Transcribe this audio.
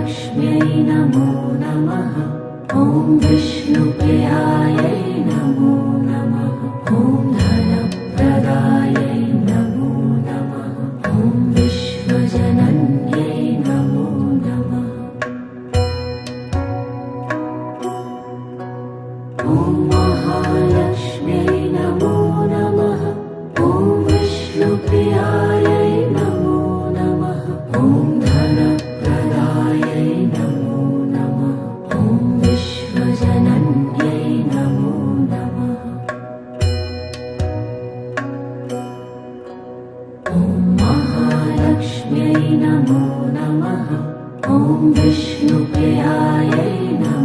महालक्ष्म्यै नमो नमः। ॐ विष्णुप्रियायै नमो नमः। ॐ धनप्रदायै नमो नमः। ॐ विश्वजनन्यै नमो नमः। ॐ महालक्ष्म्यै नमो नमः। ॐ विष्णुप्रियायै नमो नमः। ॐ धनप्रदायै नमो नमः। ॐ विश्वजनन्यै नमो नमः। ॐ महालक्ष्म्यै नमो नमः। ॐ विष्णुप्रियायै नमो